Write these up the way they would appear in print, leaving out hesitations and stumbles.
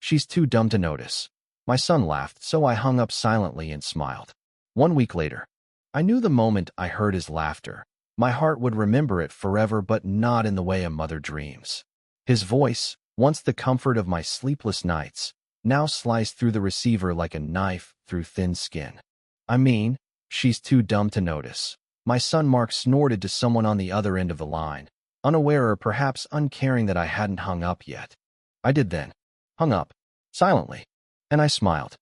She's too dumb to notice. My son laughed, so I hung up silently and smiled. 1 week later. I knew the moment I heard his laughter, my heart would remember it forever, but not in the way a mother dreams. His voice, once the comfort of my sleepless nights, now sliced through the receiver like a knife through thin skin. I mean, she's too dumb to notice. My son Mark snorted to someone on the other end of the line, unaware or perhaps uncaring that I hadn't hung up yet. I did then. Hung up. Silently. And I smiled.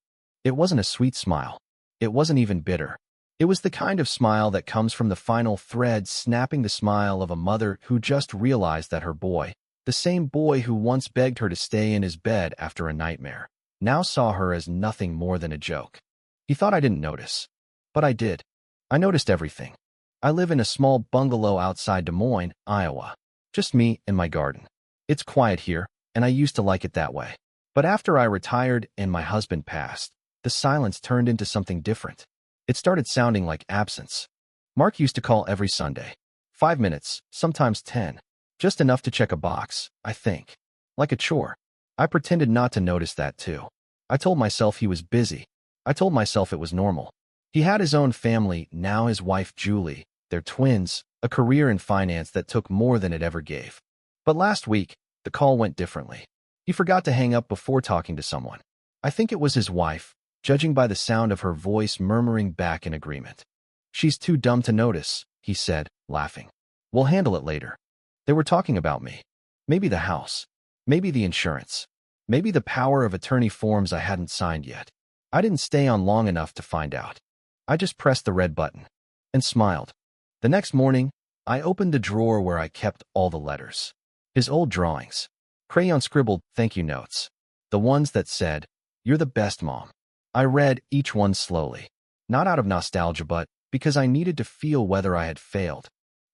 It wasn't a sweet smile. It wasn't even bitter. It was the kind of smile that comes from the final thread snapping, the smile of a mother who just realized that her boy, the same boy who once begged her to stay in his bed after a nightmare, now saw her as nothing more than a joke. He thought I didn't notice. But I did. I noticed everything. I live in a small bungalow outside Des Moines, Iowa. Just me and my garden. It's quiet here, and I used to like it that way. But after I retired and my husband passed, the silence turned into something different. It started sounding like absence. Mark used to call every Sunday. 5 minutes, sometimes 10. Just enough to check a box, I think. Like a chore. I pretended not to notice that too. I told myself he was busy. I told myself it was normal. He had his own family, now his wife Julie, their twins, a career in finance that took more than it ever gave. But last week, the call went differently. He forgot to hang up before talking to someone. I think it was his wife, judging by the sound of her voice murmuring back in agreement. She's too dumb to notice, he said, laughing. We'll handle it later. They were talking about me. Maybe the house. Maybe the insurance. Maybe the power of attorney forms I hadn't signed yet. I didn't stay on long enough to find out. I just pressed the red button and smiled. The next morning, I opened the drawer where I kept all the letters. His old drawings. Crayon-scribbled thank you notes. The ones that said, "You're the best, Mom." I read each one slowly. Not out of nostalgia, but because I needed to feel whether I had failed.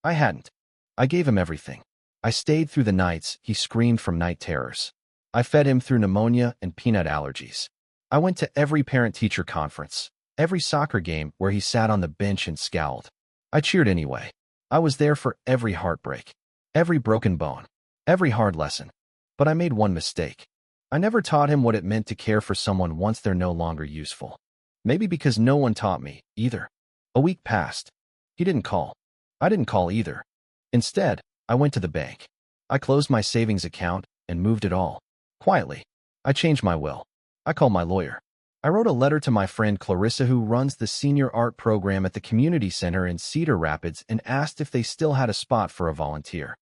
I hadn't. I gave him everything. I stayed through the nights he screamed from night terrors. I fed him through pneumonia and peanut allergies. I went to every parent-teacher conference, every soccer game where he sat on the bench and scowled. I cheered anyway. I was there for every heartbreak, every broken bone, every hard lesson. But I made one mistake. I never taught him what it meant to care for someone once they're no longer useful. Maybe because no one taught me, either. A week passed. He didn't call. I didn't call either. Instead, I went to the bank. I closed my savings account and moved it all. Quietly. I changed my will. I called my lawyer. I wrote a letter to my friend Clarissa, who runs the senior art program at the community center in Cedar Rapids, and asked if they still had a spot for a volunteer.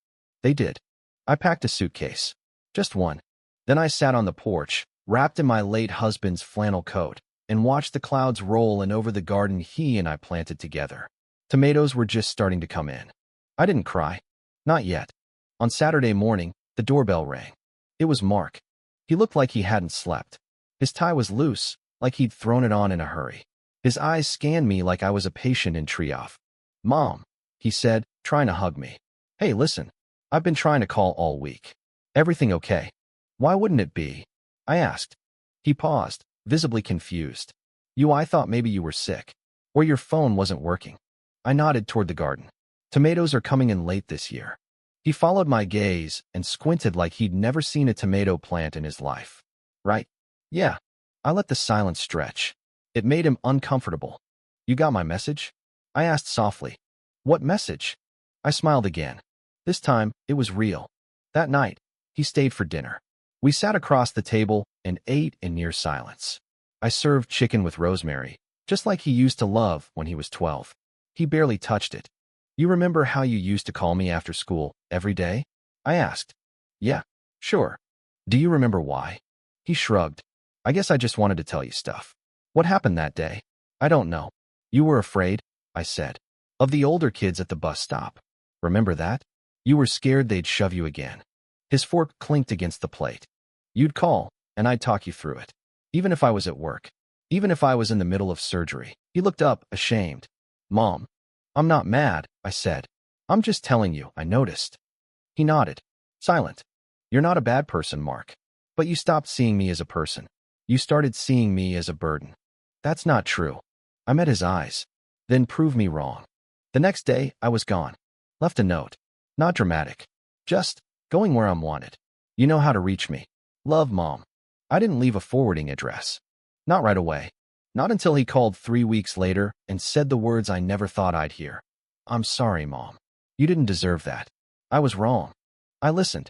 They did. I packed a suitcase. Just one. Then I sat on the porch, wrapped in my late husband's flannel coat, and watched the clouds roll in over the garden he and I planted together. Tomatoes were just starting to come in. I didn't cry. Not yet. On Saturday morning, the doorbell rang. It was Mark. He looked like he hadn't slept. His tie was loose, like he'd thrown it on in a hurry. His eyes scanned me like I was a patient in triage. "Mom," he said, trying to hug me. "Hey, listen. I've been trying to call all week. Everything okay?" "Why wouldn't it be?" I asked. He paused, visibly confused. I thought maybe you were sick. Or your phone wasn't working." I nodded toward the garden. "Tomatoes are coming in late this year." He followed my gaze and squinted like he'd never seen a tomato plant in his life. "Right? Yeah." I let the silence stretch. It made him uncomfortable. "You got my message?" I asked softly. "What message?" I smiled again. This time, it was real. That night, he stayed for dinner. We sat across the table and ate in near silence. I served chicken with rosemary, just like he used to love when he was 12. He barely touched it. "You remember how you used to call me after school, every day?" I asked. "Yeah, sure. Do you remember why?" He shrugged. "I guess I just wanted to tell you stuff." "What happened that day?" "I don't know." "You were afraid," I said. "Of the older kids at the bus stop. Remember that? You were scared they'd shove you again." His fork clinked against the plate. "You'd call, and I'd talk you through it. Even if I was at work. Even if I was in the middle of surgery." He looked up, ashamed. "Mom, I'm not mad," I said. "I'm just telling you, I noticed." He nodded. Silent. "You're not a bad person, Mark. But you stopped seeing me as a person. You started seeing me as a burden." "That's not true." I met his eyes. "Then prove me wrong." The next day, I was gone. Left a note. Not dramatic. Just going where I'm wanted. "You know how to reach me. Love, Mom." I didn't leave a forwarding address. Not right away. Not until he called 3 weeks later and said the words I never thought I'd hear. "I'm sorry, Mom. You didn't deserve that. I was wrong." I listened.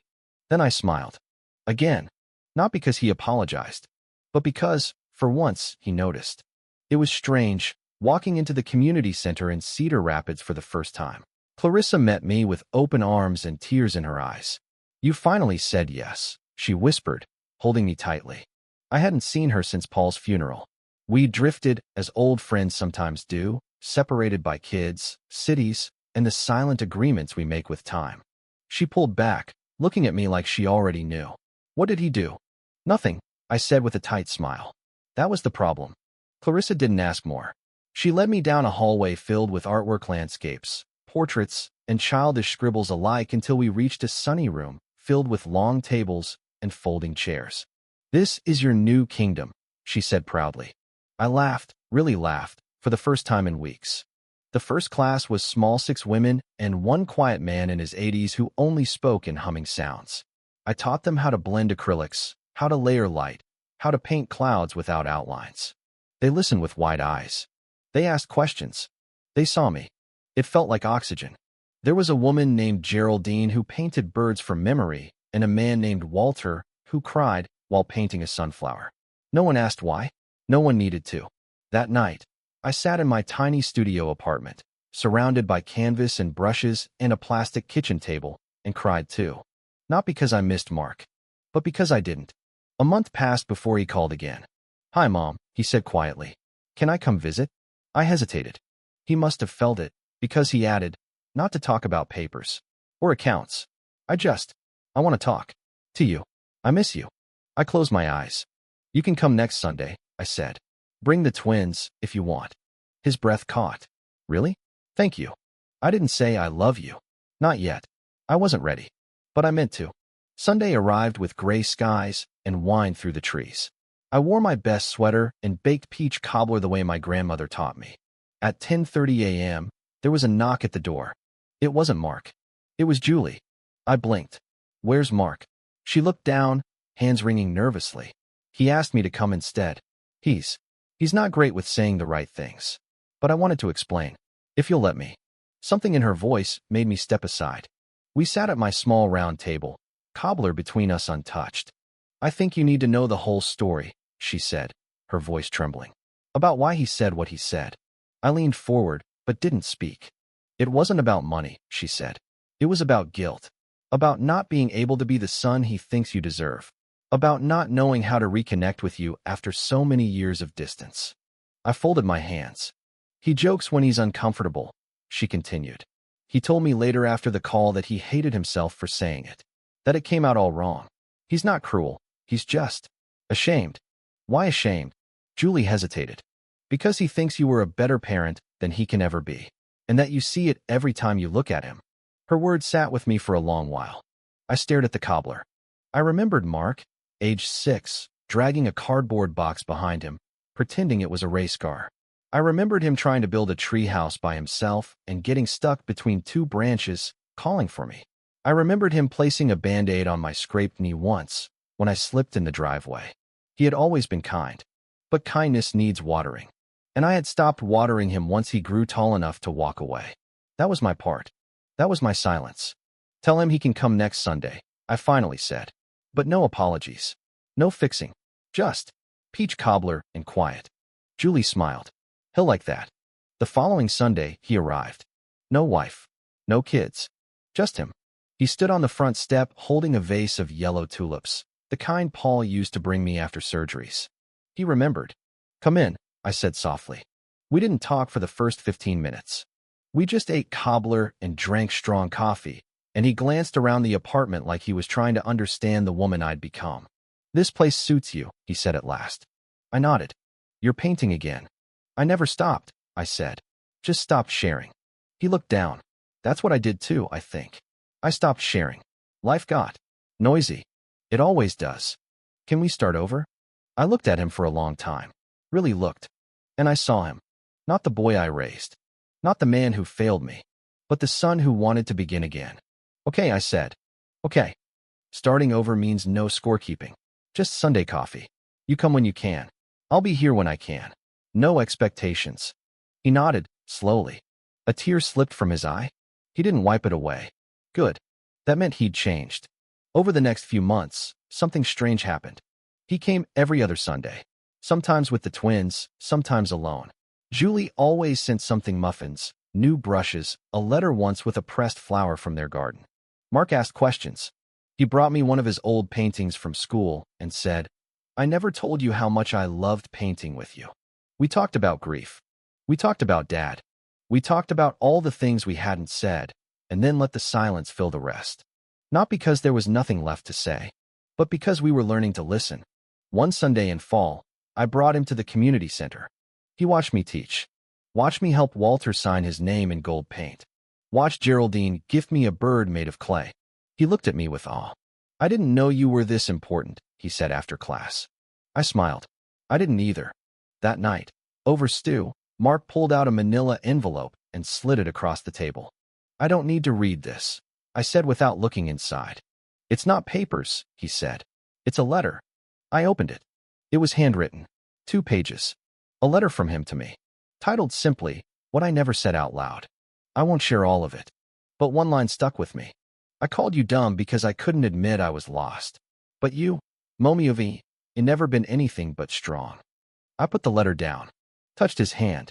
Then I smiled. Again. Not because he apologized, but because, for once, he noticed. It was strange, walking into the community center in Cedar Rapids for the first time. Clarissa met me with open arms and tears in her eyes. "You finally said yes," she whispered, holding me tightly. I hadn't seen her since Paul's funeral. We drifted, as old friends sometimes do, separated by kids, cities, and the silent agreements we make with time. She pulled back, looking at me like she already knew. "What did he do?" "Nothing," I said with a tight smile. That was the problem. Clarissa didn't ask more. She led me down a hallway filled with artwork, landscapes, portraits, and childish scribbles alike until we reached a sunny room filled with long tables and folding chairs. "This is your new kingdom," she said proudly. I laughed, really laughed, for the first time in weeks. The first class was small, 6 women and one quiet man in his 80s who only spoke in humming sounds. I taught them how to blend acrylics, how to layer light, how to paint clouds without outlines. They listened with wide eyes. They asked questions. They saw me. It felt like oxygen. There was a woman named Geraldine who painted birds from memory, and a man named Walter who cried while painting a sunflower. No one asked why. No one needed to. That night, I sat in my tiny studio apartment, surrounded by canvas and brushes and a plastic kitchen table, and cried too. Not because I missed Mark, but because I didn't. A month passed before he called again. "Hi, Mom," he said quietly. "Can I come visit?" I hesitated. He must have felt it, because he added, "Not to talk about papers or accounts. I want to talk to you. I miss you." I closed my eyes. "You can come next Sunday," I said. "Bring the twins, if you want." His breath caught. "Really? Thank you." I didn't say "I love you." Not yet. I wasn't ready. But I meant to. Sunday arrived with gray skies and wine through the trees. I wore my best sweater and baked peach cobbler the way my grandmother taught me. At 10:30 a.m., there was a knock at the door. It wasn't Mark. It was Julie. I blinked. "Where's Mark?" She looked down, hands wringing nervously. "He asked me to come instead. He's not great with saying the right things." But I wanted to explain. "If you'll let me." Something in her voice made me step aside. We sat at my small round table, cobbler between us untouched. "I think you need to know the whole story," she said, her voice trembling. "About why he said what he said." I leaned forward, but didn't speak. "It wasn't about money," she said. "It was about guilt. About not being able to be the son he thinks you deserve. About not knowing how to reconnect with you after so many years of distance." I folded my hands. "He jokes when he's uncomfortable," she continued. "He told me later after the call that he hated himself for saying it. That it came out all wrong. He's not cruel. He's just ashamed." "Why ashamed?" Julie hesitated. "Because he thinks you were a better parent than he can ever be, and that you see it every time you look at him." Her words sat with me for a long while. I stared at the cobbler. I remembered Mark, age 6, dragging a cardboard box behind him, pretending it was a race car. I remembered him trying to build a tree house by himself and getting stuck between 2 branches, calling for me. I remembered him placing a Band-Aid on my scraped knee once, when I slipped in the driveway. He had always been kind. But kindness needs watering. And I had stopped watering him once he grew tall enough to walk away. That was my part. That was my silence. "Tell him he can come next Sunday," I finally said. But no apologies. No fixing. Just peach cobbler and quiet. Julie smiled. "He'll like that." The following Sunday, he arrived. No wife. No kids. Just him. He stood on the front step holding a vase of yellow tulips, the kind Paul used to bring me after surgeries. He remembered. "Come in," I said softly. We didn't talk for the first 15 minutes. We just ate cobbler and drank strong coffee, and he glanced around the apartment like he was trying to understand the woman I'd become. "This place suits you," he said at last. I nodded. "You're painting again." "I never stopped," I said. "Just stopped sharing." He looked down. "That's what I did too, I think. I stopped sharing. Life got noisy. It always does. Can we start over?" I looked at him for a long time. Really looked. And I saw him. Not the boy I raised. Not the man who failed me. But the son who wanted to begin again. "Okay," I said. "Okay. Starting over means no scorekeeping. Just Sunday coffee." You come when you can. I'll be here when I can. No expectations. He nodded, slowly. A tear slipped from his eye. He didn't wipe it away. Good. That meant he'd changed. Over the next few months, something strange happened. He came every other Sunday. Sometimes with the twins, sometimes alone. Julie always sent something: muffins, new brushes, a letter once with a pressed flower from their garden. Mark asked questions. He brought me one of his old paintings from school and said, "I never told you how much I loved painting with you." We talked about grief. We talked about Dad. We talked about all the things we hadn't said, and then let the silence fill the rest. Not because there was nothing left to say, but because we were learning to listen. One Sunday in fall, I brought him to the community center. He watched me teach. Watched me help Walter sign his name in gold paint. Watched Geraldine gift me a bird made of clay. He looked at me with awe. "I didn't know you were this important," he said after class. I smiled. I didn't either. That night, over stew, Mark pulled out a manila envelope and slid it across the table. "I don't need to read this," I said without looking inside. "It's not papers," he said. "It's a letter." I opened it. It was handwritten. 2 pages. A letter from him to me. Titled simply, "What I Never Said Out Loud." I won't share all of it. But one line stuck with me. "I called you dumb because I couldn't admit I was lost. But you, Momiovi, you never been anything but strong." I put the letter down. Touched his hand.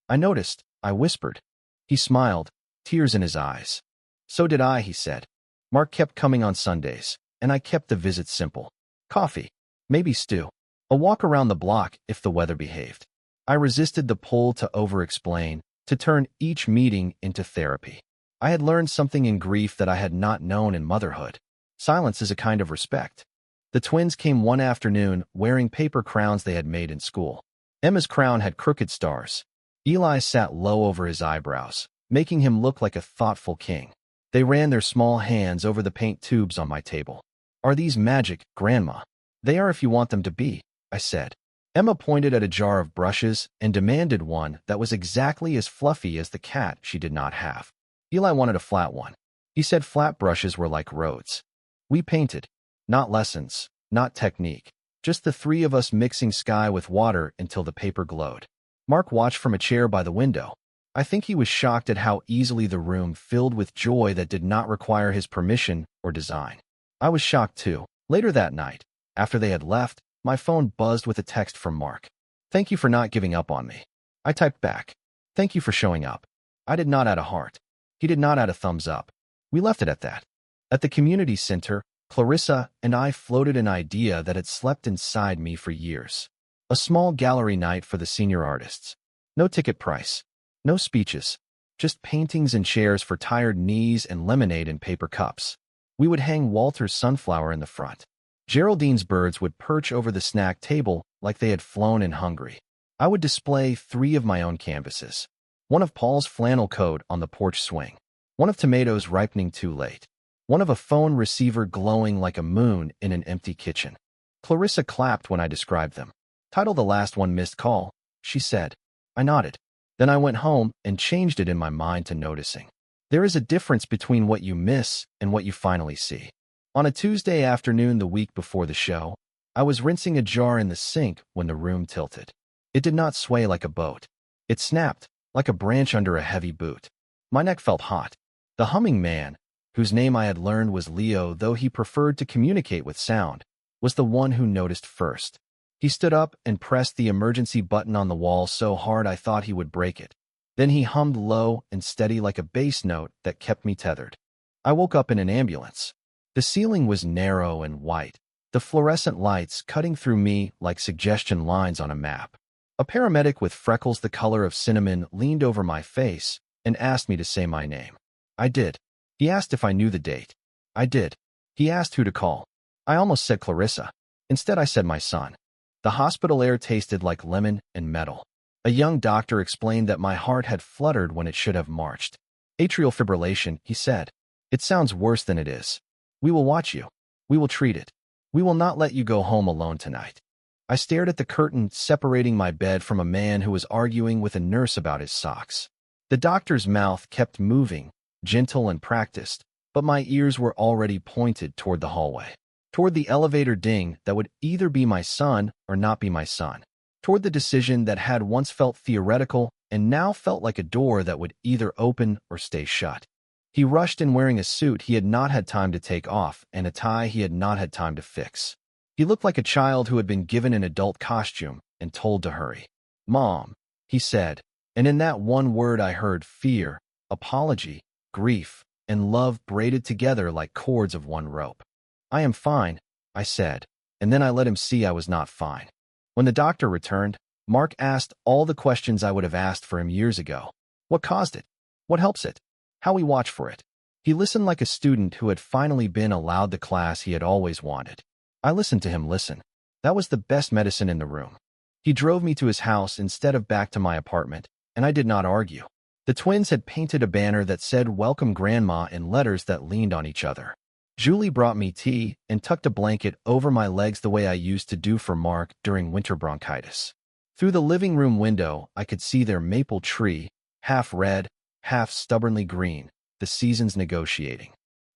"I noticed," I whispered. He smiled, tears in his eyes. "So did I," he said. Mark kept coming on Sundays, and I kept the visit simple. Coffee, maybe stew, a walk around the block if the weather behaved. I resisted the pull to over-explain, to turn each meeting into therapy. I had learned something in grief that I had not known in motherhood. Silence is a kind of respect. The twins came one afternoon wearing paper crowns they had made in school. Emma's crown had crooked stars. Eli sat low over his eyebrows, making him look like a thoughtful king. They ran their small hands over the paint tubes on my table. "Are these magic, Grandma?" "They are if you want them to be," I said. Emma pointed at a jar of brushes and demanded one that was exactly as fluffy as the cat she did not have. Eli wanted a flat one. He said flat brushes were like roads. We painted. Not lessons, not technique. Just the 3 of us mixing sky with water until the paper glowed. Mark watched from a chair by the window. I think he was shocked at how easily the room filled with joy that did not require his permission or design. I was shocked too. Later that night, after they had left, my phone buzzed with a text from Mark. "Thank you for not giving up on me." I typed back. "Thank you for showing up." I did not add a heart. He did not add a thumbs up. We left it at that. At the community center, Clarissa and I floated an idea that had slept inside me for years. A small gallery night for the senior artists. No ticket price. No speeches. Just paintings and chairs for tired knees and lemonade in paper cups. We would hang Walter's sunflower in the front. Geraldine's birds would perch over the snack table like they had flown in hungry. I would display 3 of my own canvases. One of Paul's flannel coat on the porch swing. One of tomatoes ripening too late. One of a phone receiver glowing like a moon in an empty kitchen. Clarissa clapped when I described them. "Title the last one Missed Call," she said. I nodded. Then I went home and changed it in my mind to noticing. There is a difference between what you miss and what you finally see. On a Tuesday afternoon the week before the show, I was rinsing a jar in the sink when the room tilted. It did not sway like a boat. It snapped like a branch under a heavy boot. My neck felt hot. The humming man, whose name I had learned was Leo though he preferred to communicate with sound, was the one who noticed first. He stood up and pressed the emergency button on the wall so hard I thought he would break it. Then he hummed low and steady like a bass note that kept me tethered. I woke up in an ambulance. The ceiling was narrow and white, the fluorescent lights cutting through me like suggestion lines on a map. A paramedic with freckles the color of cinnamon leaned over my face and asked me to say my name. I did. He asked if I knew the date. I did. He asked who to call. I almost said Clarissa. Instead I said my son. The hospital air tasted like lemon and metal. A young doctor explained that my heart had fluttered when it should have marched. "Atrial fibrillation," he said. "It sounds worse than it is. We will watch you. We will treat it. We will not let you go home alone tonight." I stared at the curtain separating my bed from a man who was arguing with a nurse about his socks. The doctor's mouth kept moving, gentle and practiced, but my ears were already pointed toward the hallway. Toward the elevator ding that would either be my son or not be my son. Toward the decision that had once felt theoretical and now felt like a door that would either open or stay shut. He rushed in wearing a suit he had not had time to take off and a tie he had not had time to fix. He looked like a child who had been given an adult costume and told to hurry. "Mom," he said, and in that one word I heard fear, apology, grief, and love braided together like cords of one rope. "I am fine," I said, and then I let him see I was not fine. When the doctor returned, Mark asked all the questions I would have asked for him years ago. What caused it? What helps it? How we watch for it. He listened like a student who had finally been allowed the class he had always wanted. I listened to him listen. That was the best medicine in the room. He drove me to his house instead of back to my apartment, and I did not argue. The twins had painted a banner that said "Welcome Grandma" in letters that leaned on each other. Julie brought me tea and tucked a blanket over my legs the way I used to do for Mark during winter bronchitis. Through the living room window, I could see their maple tree, half red, half stubbornly green, the seasons negotiating.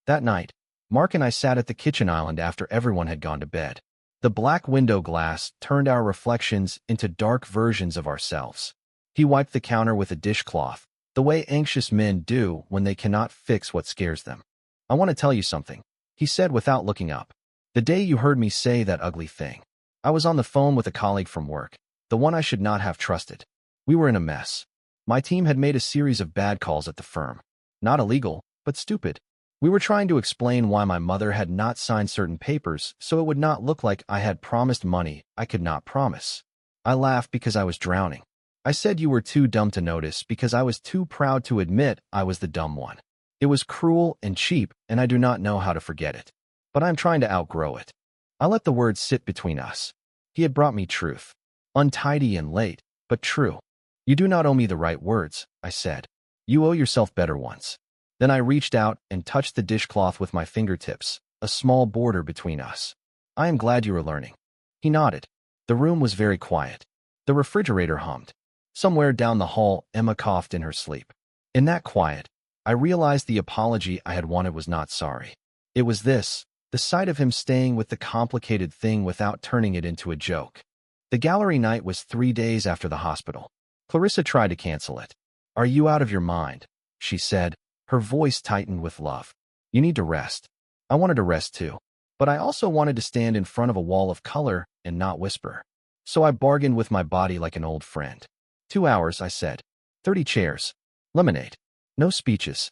That night, Mark and I sat at the kitchen island after everyone had gone to bed. The black window glass turned our reflections into dark versions of ourselves. He wiped the counter with a dishcloth, the way anxious men do when they cannot fix what scares them. "I want to tell you something," he said without looking up. "The day you heard me say that ugly thing, I was on the phone with a colleague from work, the one I should not have trusted. We were in a mess. My team had made a series of bad calls at the firm. Not illegal, but stupid. We were trying to explain why my mother had not signed certain papers so it would not look like I had promised money I could not promise. I laughed because I was drowning. I said you were too dumb to notice because I was too proud to admit I was the dumb one. It was cruel and cheap, and I do not know how to forget it. But I'm trying to outgrow it." I let the words sit between us. He had brought me truth. Untidy and late, but true. "You do not owe me the right words," I said. "You owe yourself better ones." Then I reached out and touched the dishcloth with my fingertips, a small border between us. "I am glad you are learning." He nodded. The room was very quiet. The refrigerator hummed. Somewhere down the hall, Emma coughed in her sleep. In that quiet, I realized the apology I had wanted was not sorry. It was this, the sight of him staying with the complicated thing without turning it into a joke. The gallery night was 3 days after the hospital. Clarissa tried to cancel it. "Are you out of your mind?" she said, her voice tightened with love. "You need to rest." I wanted to rest too, but I also wanted to stand in front of a wall of color and not whisper. So I bargained with my body like an old friend. 2 hours, I said. 30 chairs. Lemonade. No speeches.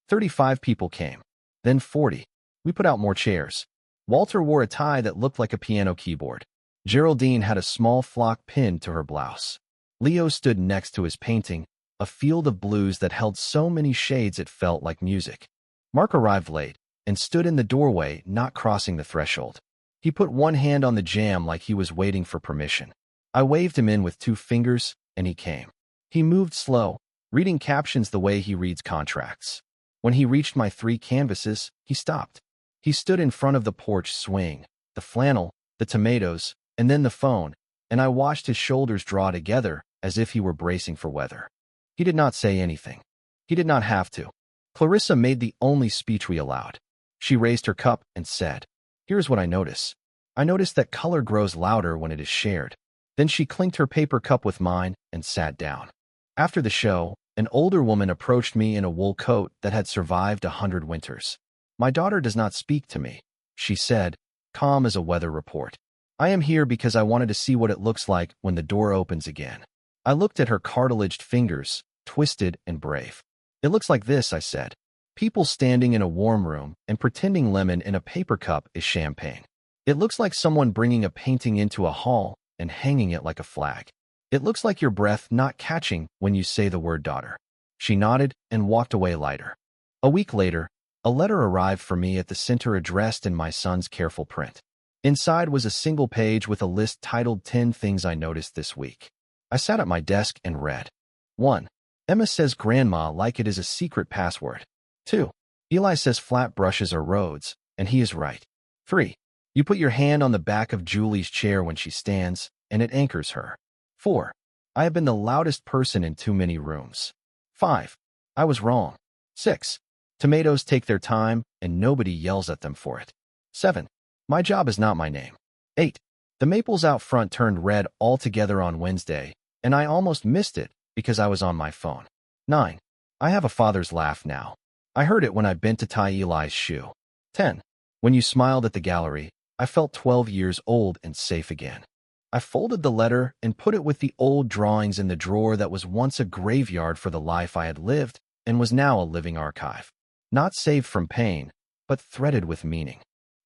35 people came. Then 40. We put out more chairs. Walter wore a tie that looked like a piano keyboard. Geraldine had a small flock pinned to her blouse. Leo stood next to his painting, a field of blues that held so many shades it felt like music. Mark arrived late and stood in the doorway, not crossing the threshold. He put one hand on the jamb like he was waiting for permission. I waved him in with 2 fingers, and he came. He moved slow, reading captions the way he reads contracts. When he reached my 3 canvases, he stopped. He stood in front of the porch swing, the flannel, the tomatoes, and then the phone, and I watched his shoulders draw together as if he were bracing for weather. He did not say anything. He did not have to. Clarissa made the only speech we allowed. She raised her cup and said, "Here's what I notice. I notice that color grows louder when it is shared." Then she clinked her paper cup with mine and sat down. After the show, an older woman approached me in a wool coat that had survived 100 winters. "My daughter does not speak to me," she said, calm as a weather report. "I am here because I wanted to see what it looks like when the door opens again." I looked at her cartilaged fingers, twisted and brave. "It looks like this," I said. "People standing in a warm room and pretending lemon in a paper cup is champagne. It looks like someone bringing a painting into a hall and hanging it like a flag. It looks like your breath not catching when you say the word daughter." She nodded and walked away lighter. A week later, a letter arrived for me at the center addressed in my son's careful print. Inside was a single page with a list titled 10 Things I Noticed This Week. I sat at my desk and read. 1. Emma says grandma like it is a secret password. 2. Eli says flat brushes are roads, and he is right. 3. You put your hand on the back of Julie's chair when she stands, and it anchors her. 4. I have been the loudest person in too many rooms. 5. I was wrong. 6. Tomatoes take their time, and nobody yells at them for it. 7. My job is not my name. 8. The maples out front turned red altogether on Wednesday, and I almost missed it because I was on my phone. 9. I have a father's laugh now. I heard it when I bent to tie Eli's shoe. 10. When you smiled at the gallery, I felt 12 years old and safe again. I folded the letter and put it with the old drawings in the drawer that was once a graveyard for the life I had lived and was now a living archive. Not saved from pain, but threaded with meaning.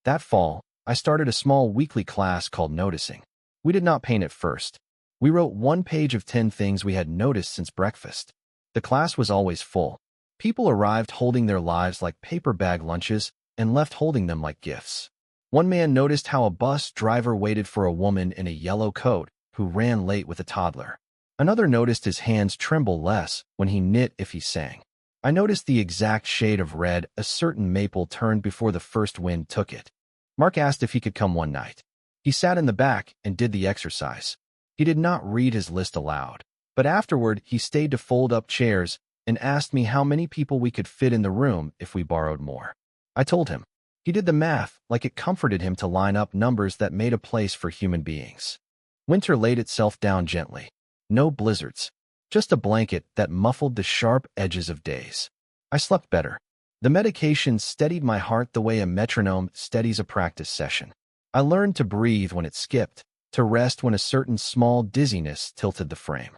That fall, I started a small weekly class called Noticing. We did not paint at first. We wrote one page of 10 things we had noticed since breakfast. The class was always full. People arrived holding their lives like paper bag lunches and left holding them like gifts. One man noticed how a bus driver waited for a woman in a yellow coat who ran late with a toddler. Another noticed his hands tremble less when he knit if he sang. I noticed the exact shade of red a certain maple turned before the first wind took it. Mark asked if he could come one night. He sat in the back and did the exercise. He did not read his list aloud, but afterward he stayed to fold up chairs and asked me how many people we could fit in the room if we borrowed more. I told him. He did the math like it comforted him to line up numbers that made a place for human beings. Winter laid itself down gently. No blizzards. Just a blanket that muffled the sharp edges of days. I slept better. The medication steadied my heart the way a metronome steadies a practice session. I learned to breathe when it skipped, to rest when a certain small dizziness tilted the frame.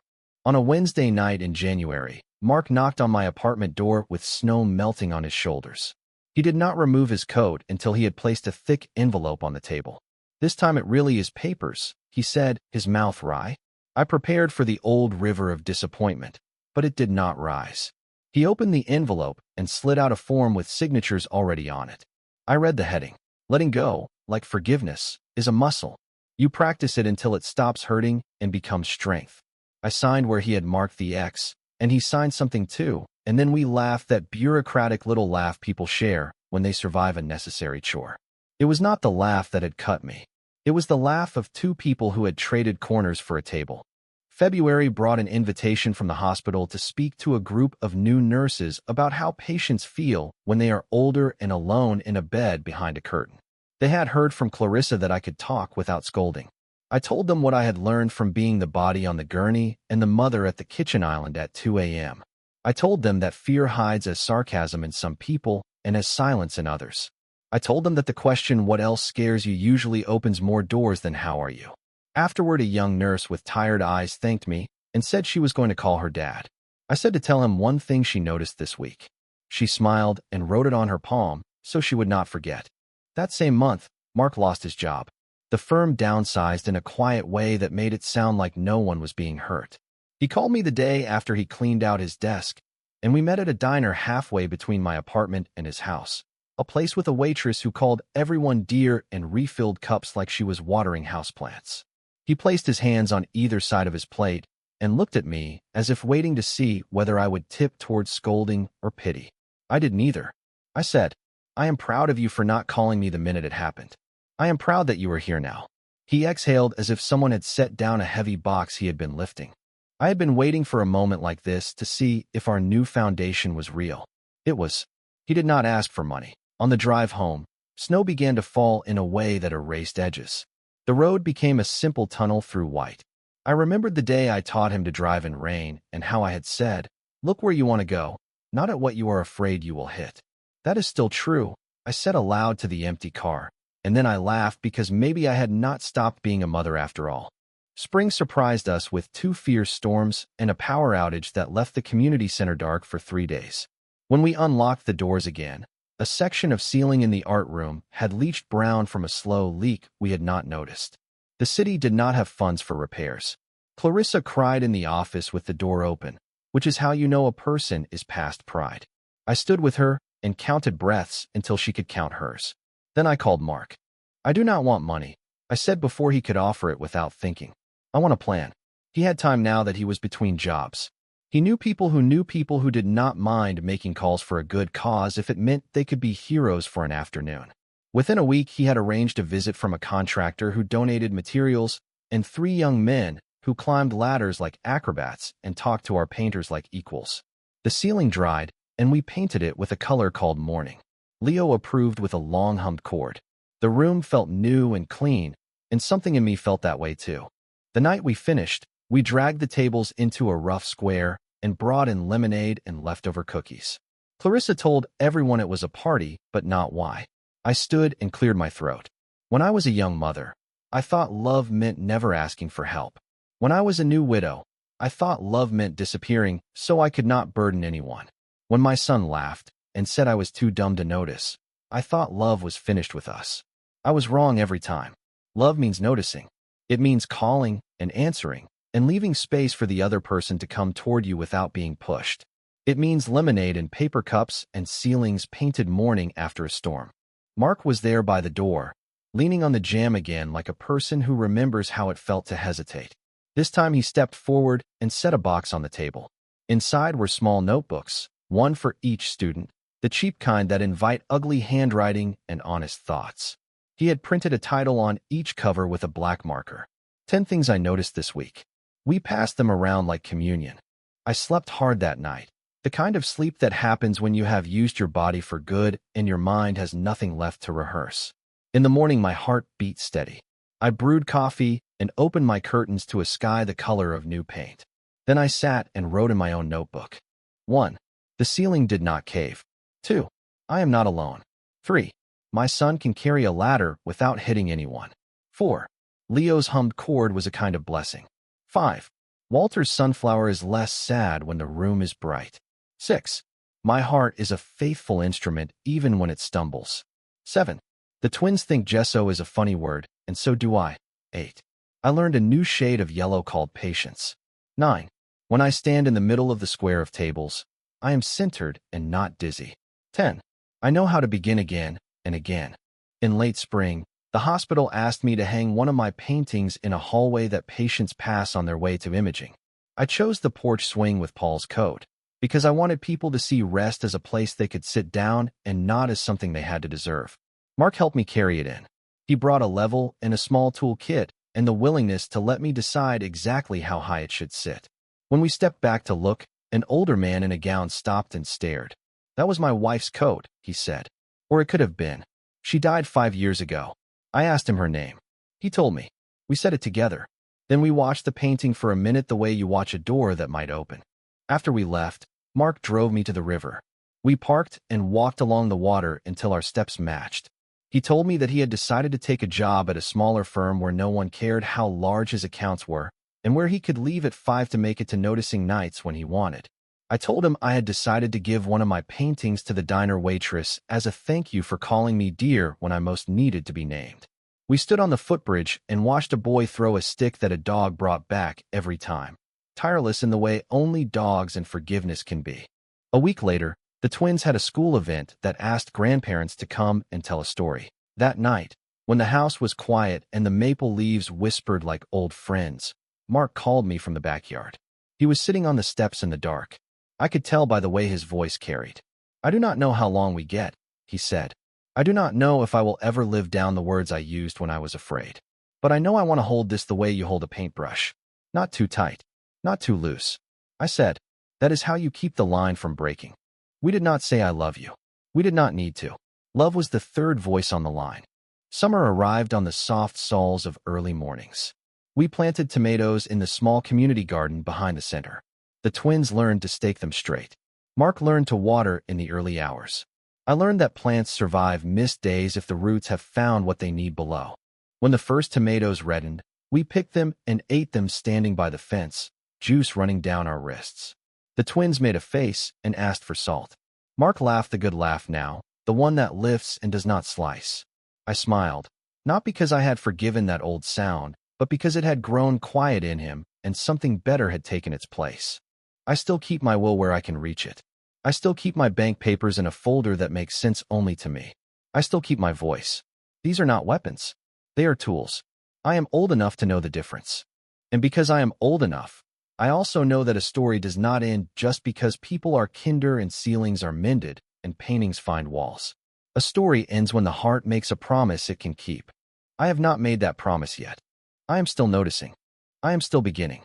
On a Wednesday night in January, Mark knocked on my apartment door with snow melting on his shoulders. He did not remove his coat until he had placed a thick envelope on the table. "This time it really is papers," he said, his mouth wry. I prepared for the old river of disappointment, but it did not rise. He opened the envelope and slid out a form with signatures already on it. I read the heading. "Letting go, like forgiveness, is a muscle. You practice it until it stops hurting and becomes strength." I signed where he had marked the X, and he signed something too, and then we laughed that bureaucratic little laugh people share when they survive a necessary chore. It was not the laugh that had cut me. It was the laugh of two people who had traded corners for a table. February brought an invitation from the hospital to speak to a group of new nurses about how patients feel when they are older and alone in a bed behind a curtain. They had heard from Clarissa that I could talk without scolding. I told them what I had learned from being the body on the gurney and the mother at the kitchen island at 2 a.m. I told them that fear hides as sarcasm in some people and as silence in others. I told them that the question "what else scares you" usually opens more doors than "how are you?" Afterward, a young nurse with tired eyes thanked me and said she was going to call her dad. I said to tell him one thing she noticed this week. She smiled and wrote it on her palm so she would not forget. That same month, Mark lost his job. The firm downsized in a quiet way that made it sound like no one was being hurt. He called me the day after he cleaned out his desk, and we met at a diner halfway between my apartment and his house, a place with a waitress who called everyone dear and refilled cups like she was watering houseplants. He placed his hands on either side of his plate and looked at me as if waiting to see whether I would tip towards scolding or pity. I did neither. I said, "I am proud of you for not calling me the minute it happened. I am proud that you are here now." He exhaled as if someone had set down a heavy box he had been lifting. I had been waiting for a moment like this to see if our new foundation was real. It was. He did not ask for money. On the drive home, snow began to fall in a way that erased edges. The road became a simple tunnel through white. I remembered the day I taught him to drive in rain and how I had said, "Look where you want to go, not at what you are afraid you will hit." That is still true, I said aloud to the empty car, and then I laughed because maybe I had not stopped being a mother after all. Spring surprised us with 2 fierce storms and a power outage that left the community center dark for 3 days. When we unlocked the doors again, a section of ceiling in the art room had leached brown from a slow leak we had not noticed. The city did not have funds for repairs. Clarissa cried in the office with the door open, which is how you know a person is past pride. I stood with her and counted breaths until she could count hers. Then I called Mark. "I do not want money," I said before he could offer it without thinking. "I want a plan." He had time now that he was between jobs. He knew people who did not mind making calls for a good cause if it meant they could be heroes for an afternoon. Within a week, he had arranged a visit from a contractor who donated materials and 3 young men who climbed ladders like acrobats and talked to our painters like equals. The ceiling dried, and we painted it with a color called morning. Leo approved with a long hummed chord. The The room felt new and clean, and something in me felt that way too. The night we finished, we dragged the tables into a rough square and brought in lemonade and leftover cookies. Clarissa told everyone it was a party, but not why. I stood and cleared my throat. When I was a young mother, I thought love meant never asking for help. When I was a new widow, I thought love meant disappearing so I could not burden anyone. When my son laughed and said I was too dumb to notice, I thought love was finished with us. I was wrong every time. Love means noticing. It means calling and answering and leaving space for the other person to come toward you without being pushed. It means lemonade in paper cups and ceilings painted morning after a storm. Mark was there by the door, leaning on the jamb again like a person who remembers how it felt to hesitate. This time he stepped forward and set a box on the table. Inside were small notebooks, one for each student, the cheap kind that invite ugly handwriting and honest thoughts. He had printed a title on each cover with a black marker. 10 things I noticed this week. We passed them around like communion. I slept hard that night, the kind of sleep that happens when you have used your body for good and your mind has nothing left to rehearse. In the morning, my heart beat steady. I brewed coffee and opened my curtains to a sky the color of new paint. Then I sat and wrote in my own notebook. 1. The ceiling did not cave. 2. I am not alone. 3. My son can carry a ladder without hitting anyone. 4. Leo's hummed chord was a kind of blessing. 5. Walter's sunflower is less sad when the room is bright. 6. My heart is a faithful instrument even when it stumbles. 7. The twins think gesso is a funny word, and so do I. 8. I learned a new shade of yellow called patience. 9. When I stand in the middle of the square of tables, I am centered and not dizzy. 10. I know how to begin again and again. In late spring, the hospital asked me to hang one of my paintings in a hallway that patients pass on their way to imaging. I chose the porch swing with Paul's coat because I wanted people to see rest as a place they could sit down and not as something they had to deserve. Mark helped me carry it in. He brought a level and a small tool kit and the willingness to let me decide exactly how high it should sit. When we stepped back to look, an older man in a gown stopped and stared. That was my wife's coat, he said. Or it could have been. She died 5 years ago. I asked him her name. He told me. We said it together. Then we watched the painting for a minute the way you watch a door that might open. After we left, Mark drove me to the river. We parked and walked along the water until our steps matched. He told me that he had decided to take a job at a smaller firm where no one cared how large his accounts were and where he could leave at 5 to make it to noticing nights when he wanted. I told him I had decided to give one of my paintings to the diner waitress as a thank you for calling me dear when I most needed to be named. We stood on the footbridge and watched a boy throw a stick that a dog brought back every time, tireless in the way only dogs and forgiveness can be. A week later, the twins had a school event that asked grandparents to come and tell a story. That night, when the house was quiet and the maple leaves whispered like old friends, Mark called me from the backyard. He was sitting on the steps in the dark. I could tell by the way his voice carried. I do not know how long we get, he said. I do not know if I will ever live down the words I used when I was afraid. But I know I want to hold this the way you hold a paintbrush. Not too tight, not too loose. I said, that is how you keep the line from breaking. We did not say I love you. We did not need to. Love was the third voice on the line. Summer arrived on the soft sols of early mornings. We planted tomatoes in the small community garden behind the center. The twins learned to stake them straight. Mark learned to water in the early hours. I learned that plants survive mist days if the roots have found what they need below. When the first tomatoes reddened, we picked them and ate them standing by the fence, juice running down our wrists. The twins made a face and asked for salt. Mark laughed the good laugh now, the one that lifts and does not slice. I smiled, not because I had forgiven that old sound, but because it had grown quiet in him and something better had taken its place. I still keep my will where I can reach it. I still keep my bank papers in a folder that makes sense only to me. I still keep my voice. These are not weapons. They are tools. I am old enough to know the difference. And because I am old enough, I also know that a story does not end just because people are kinder and ceilings are mended and paintings find walls. A story ends when the heart makes a promise it can keep. I have not made that promise yet. I am still noticing. I am still beginning.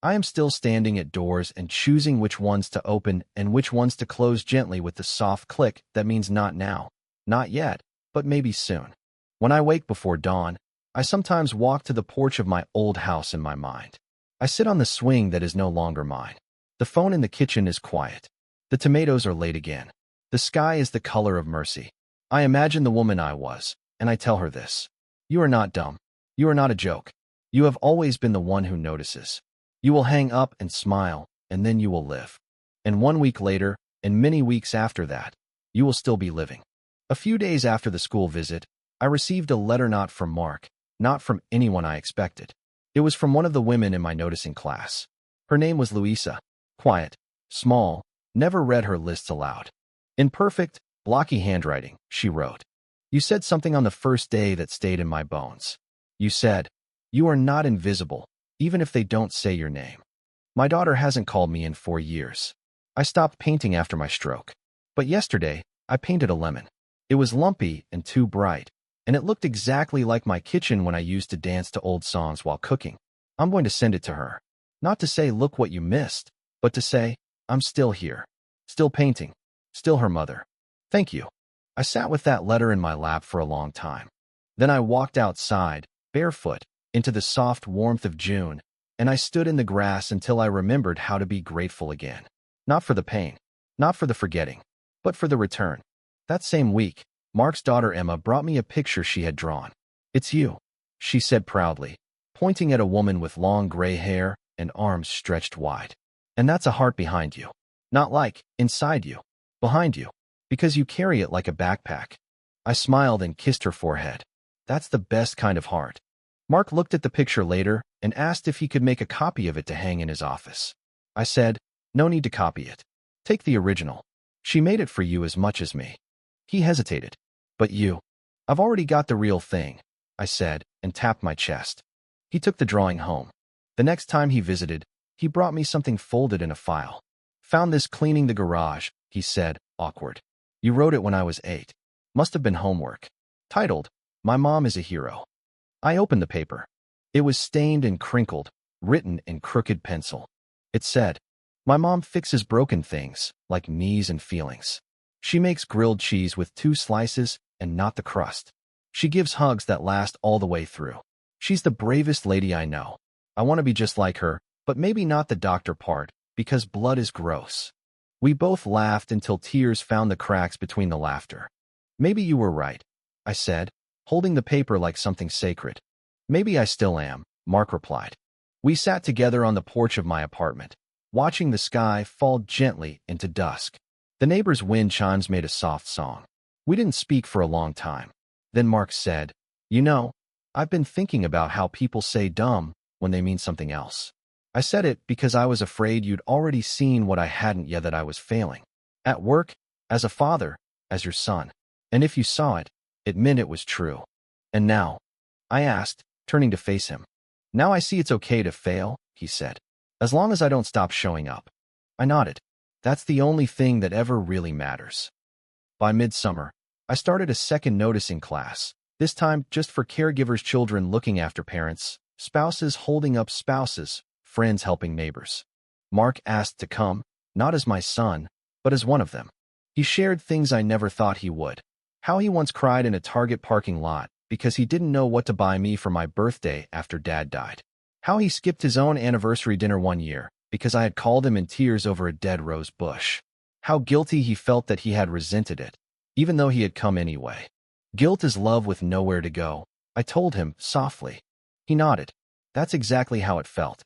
I am still standing at doors and choosing which ones to open and which ones to close gently with the soft click that means not now, not yet, but maybe soon. When I wake before dawn, I sometimes walk to the porch of my old house in my mind. I sit on the swing that is no longer mine. The phone in the kitchen is quiet. The tomatoes are late again. The sky is the color of mercy. I imagine the woman I was, and I tell her this. You are not dumb. You are not a joke. You have always been the one who notices. You will hang up and smile, and then you will live. And 1 week later, and many weeks after that, you will still be living. A few days after the school visit, I received a letter not from Mark, not from anyone I expected. It was from one of the women in my noticing class. Her name was Louisa. Quiet, small, never read her lists aloud. In perfect, blocky handwriting, she wrote, You said something on the first day that stayed in my bones. You said, You are not invisible, even if they don't say your name. My daughter hasn't called me in 4 years. I stopped painting after my stroke. But yesterday, I painted a lemon. It was lumpy and too bright, and it looked exactly like my kitchen when I used to dance to old songs while cooking. I'm going to send it to her. Not to say, look what you missed, but to say, I'm still here. Still painting. Still her mother. Thank you. I sat with that letter in my lap for a long time. Then I walked outside, barefoot, into the soft warmth of June, and I stood in the grass until I remembered how to be grateful again. Not for the pain, not for the forgetting, but for the return. That same week, Mark's daughter Emma brought me a picture she had drawn. It's you, she said proudly, pointing at a woman with long gray hair and arms stretched wide. And that's a heart behind you. Not like, inside you, behind you, because you carry it like a backpack. I smiled and kissed her forehead. That's the best kind of heart. Mark looked at the picture later and asked if he could make a copy of it to hang in his office. I said, No need to copy it. Take the original. She made it for you as much as me. He hesitated. But you? I've already got the real thing, I said, and tapped my chest. He took the drawing home. The next time he visited, he brought me something folded in a file. Found this cleaning the garage, he said, awkward. You wrote it when I was 8. Must have been homework. Titled, My Mom is a Hero. I opened the paper. It was stained and crinkled, written in crooked pencil. It said, My mom fixes broken things, like knees and feelings. She makes grilled cheese with 2 slices and not the crust. She gives hugs that last all the way through. She's the bravest lady I know. I want to be just like her, but maybe not the doctor part, because blood is gross. We both laughed until tears found the cracks between the laughter. Maybe you were right, I said, holding the paper like something sacred. Maybe I still am, Mark replied. We sat together on the porch of my apartment, watching the sky fall gently into dusk. The neighbor's wind chimes made a soft song. We didn't speak for a long time. Then Mark said, You know, I've been thinking about how people say dumb when they mean something else. I said it because I was afraid you'd already seen what I hadn't yet, that I was failing. At work, as a father, as your son. And if you saw it, it meant it was true. And now? I asked, turning to face him. Now I see it's okay to fail, he said. As long as I don't stop showing up. I nodded. That's the only thing that ever really matters. By midsummer, I started a second noticing class, this time just for caregivers, children looking after parents, spouses holding up spouses, friends helping neighbors. Mark asked to come, not as my son, but as one of them. He shared things I never thought he would. How he once cried in a Target parking lot because he didn't know what to buy me for my birthday after Dad died. How he skipped his own anniversary dinner one year because I had called him in tears over a dead rose bush. How guilty he felt that he had resented it, even though he had come anyway. Guilt is love with nowhere to go, I told him softly. He nodded. That's exactly how it felt.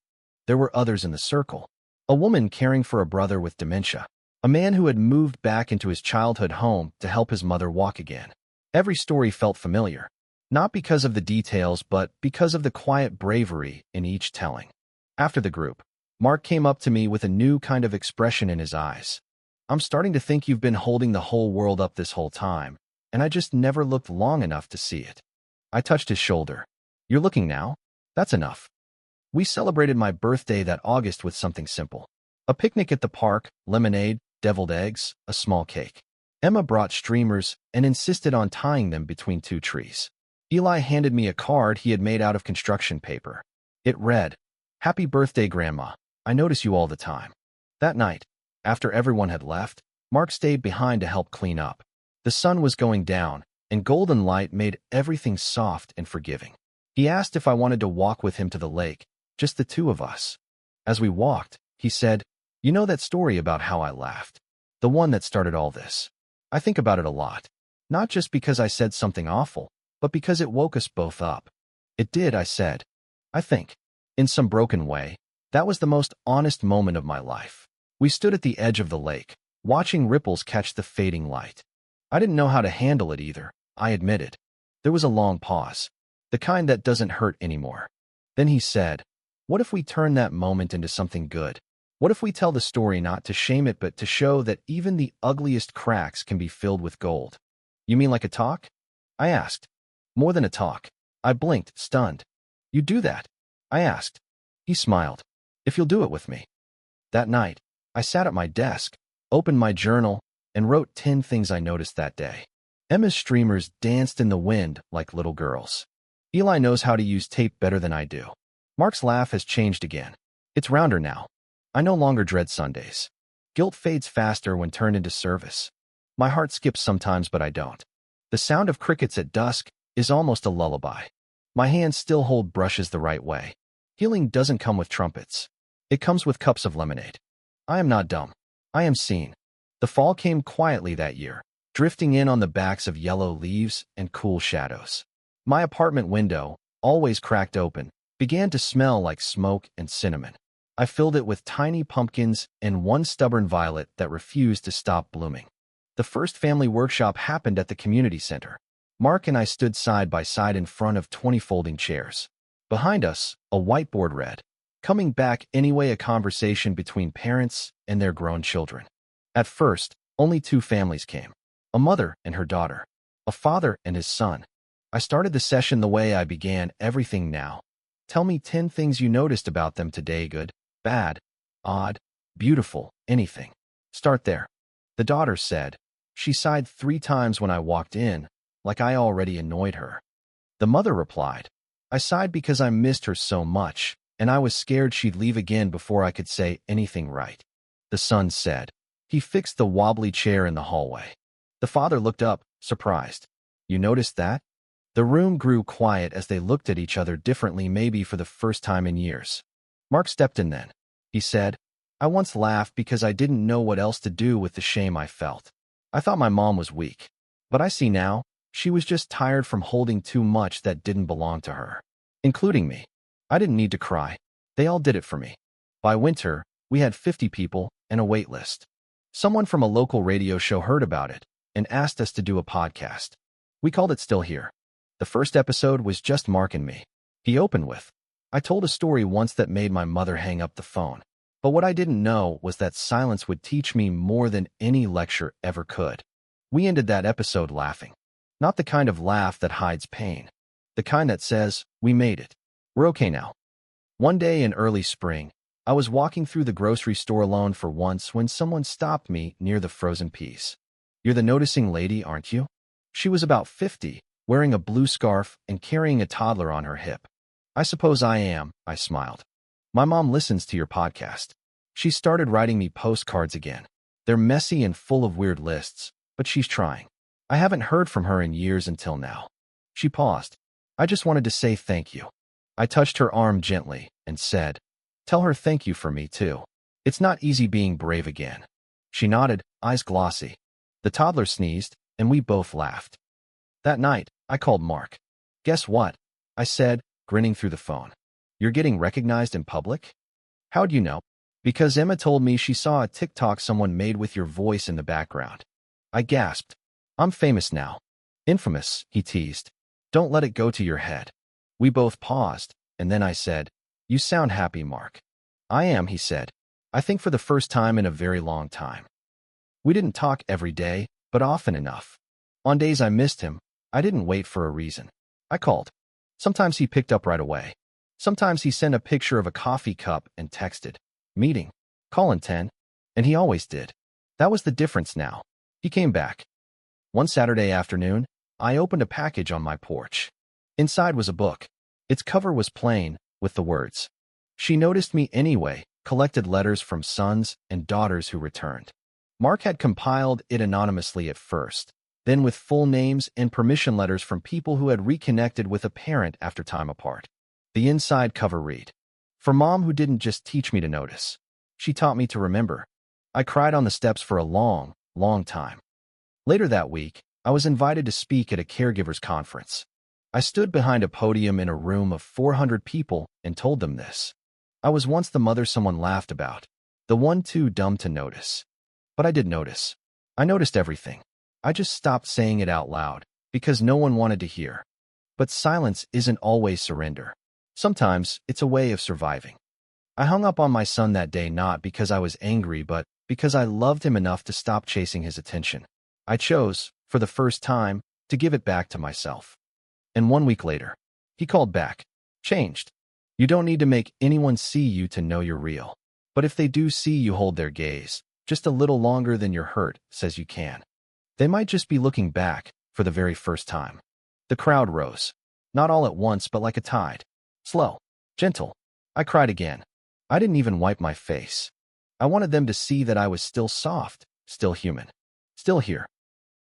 There were others in the circle. A woman caring for a brother with dementia. A man who had moved back into his childhood home to help his mother walk again. Every story felt familiar. Not because of the details, but because of the quiet bravery in each telling. After the group, Mark came up to me with a new kind of expression in his eyes. I'm starting to think you've been holding the whole world up this whole time, and I just never looked long enough to see it. I touched his shoulder. You're looking now? That's enough. We celebrated my birthday that August with something simple. A picnic at the park, lemonade, deviled eggs, a small cake. Emma brought streamers and insisted on tying them between 2 trees. Eli handed me a card he had made out of construction paper. It read, Happy birthday, Grandma. I notice you all the time. That night, after everyone had left, Mark stayed behind to help clean up. The sun was going down, and golden light made everything soft and forgiving. He asked if I wanted to walk with him to the lake, just the two of us. As we walked, he said, "You know that story about how I laughed? The one that started all this? I think about it a lot. Not just because I said something awful, but because it woke us both up." "It did," I said. "I think, in some broken way, that was the most honest moment of my life." We stood at the edge of the lake, watching ripples catch the fading light. I didn't know how to handle it either, I admitted. There was a long pause, the kind that doesn't hurt anymore. Then he said, "What if we turn that moment into something good? What if we tell the story not to shame it but to show that even the ugliest cracks can be filled with gold?" "You mean like a talk?" I asked. "More than a talk." I blinked, stunned. "You do that?" I asked. He smiled. "If you'll do it with me." That night, I sat at my desk, opened my journal, and wrote 10 things I noticed that day. Emma's streamers danced in the wind like little girls. Eli knows how to use tape better than I do. Mark's laugh has changed again. It's rounder now. I no longer dread Sundays. Guilt fades faster when turned into service. My heart skips sometimes, but I don't. The sound of crickets at dusk is almost a lullaby. My hands still hold brushes the right way. Healing doesn't come with trumpets. It comes with cups of lemonade. I am not dumb. I am seen. The fall came quietly that year, drifting in on the backs of yellow leaves and cool shadows. My apartment window, always cracked open, began to smell like smoke and cinnamon. I filled it with tiny pumpkins and one stubborn violet that refused to stop blooming. The first family workshop happened at the community center. Mark and I stood side by side in front of 20 folding chairs. Behind us, a whiteboard read, "Coming back anyway," a conversation between parents and their grown children. At first, only 2 families came, a mother and her daughter, a father and his son. I started the session the way I began everything now. "Tell me 10 things you noticed about them today, good, bad, odd, beautiful, anything. Start there." The daughter said. She sighed 3 times when I walked in, like I already annoyed her. The mother replied, "I sighed because I missed her so much, and I was scared she'd leave again before I could say anything right." The son said. He fixed the wobbly chair in the hallway. The father looked up, surprised. "You noticed that?" The room grew quiet as they looked at each other differently, maybe for the first time in years. Mark stepped in then. He said, "I once laughed because I didn't know what else to do with the shame I felt. I thought my mom was weak. But I see now, she was just tired from holding too much that didn't belong to her. Including me. I didn't need to cry. They all did it for me." By winter, we had 50 people and a wait list. Someone from a local radio show heard about it and asked us to do a podcast. We called it Still Here. The first episode was just Mark and me. He opened with, "I told a story once that made my mother hang up the phone. But what I didn't know was that silence would teach me more than any lecture ever could." We ended that episode laughing. Not the kind of laugh that hides pain. The kind that says, "We made it. We're okay now." One day in early spring, I was walking through the grocery store alone for once when someone stopped me near the frozen peas. "You're the noticing lady, aren't you?" She was about 50, wearing a blue scarf and carrying a toddler on her hip. "I suppose I am," I smiled. "My mom listens to your podcast. She started writing me postcards again. They're messy and full of weird lists, but she's trying. I haven't heard from her in years until now." She paused. "I just wanted to say thank you." I touched her arm gently and said, "Tell her thank you for me, too. It's not easy being brave again." She nodded, eyes glossy. The toddler sneezed, and we both laughed. That night, I called Mark. "Guess what?" I said, grinning through the phone. "You're getting recognized in public?" "How'd you know?" "Because Emma told me she saw a TikTok someone made with your voice in the background." I gasped. "I'm famous now." "Infamous," he teased. "Don't let it go to your head." We both paused, and then I said, "You sound happy, Mark." "I am," he said. "I think for the first time in a very long time." We didn't talk every day, but often enough. On days I missed him, I didn't wait for a reason. I called. Sometimes he picked up right away. Sometimes he sent a picture of a coffee cup and texted, "Meeting. Call in 10. And he always did. That was the difference now. He came back. One Saturday afternoon, I opened a package on my porch. Inside was a book. Its cover was plain, with the words, "She noticed me anyway," collected letters from sons and daughters who returned. Mark had compiled it anonymously at first. then with full names and permission letters from people who had reconnected with a parent after time apart. The inside cover read, "For Mom who didn't just teach me to notice. She taught me to remember." I cried on the steps for a long, long time. Later that week, I was invited to speak at a caregivers conference. I stood behind a podium in a room of 400 people and told them this. I was once the mother someone laughed about, the one too dumb to notice. But I did notice. I noticed everything. I just stopped saying it out loud because no one wanted to hear. But silence isn't always surrender. Sometimes it's a way of surviving. I hung up on my son that day not because I was angry, but because I loved him enough to stop chasing his attention. I chose, for the first time, to give it back to myself. And 1 week later, he called back. Changed. You don't need to make anyone see you to know you're real. But if they do see you hold their gaze, just a little longer than your hurt says you can. They might just be looking back for the very first time. The crowd rose. Not all at once, but like a tide. Slow. Gentle. I cried again. I didn't even wipe my face. I wanted them to see that I was still soft, still human, still here.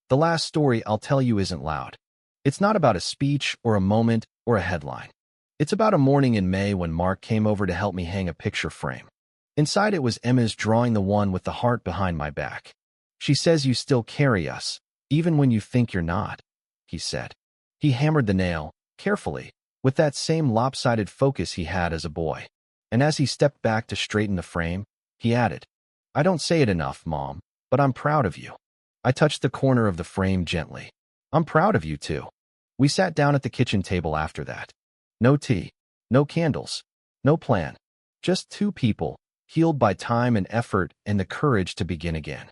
The last story I'll tell you isn't loud. It's not about a speech or a moment or a headline. It's about a morning in May when Mark came over to help me hang a picture frame. Inside it was Emma's drawing, the one with the heart behind my back. She says, "You still carry us, even when you think you're not," he said. He hammered the nail, carefully, with that same lopsided focus he had as a boy. And as he stepped back to straighten the frame, he added, "I don't say it enough, Mom, but I'm proud of you." I touched the corner of the frame gently. "I'm proud of you, too." We sat down at the kitchen table after that. No tea, no candles, no plan. Just two people, healed by time and effort and the courage to begin again.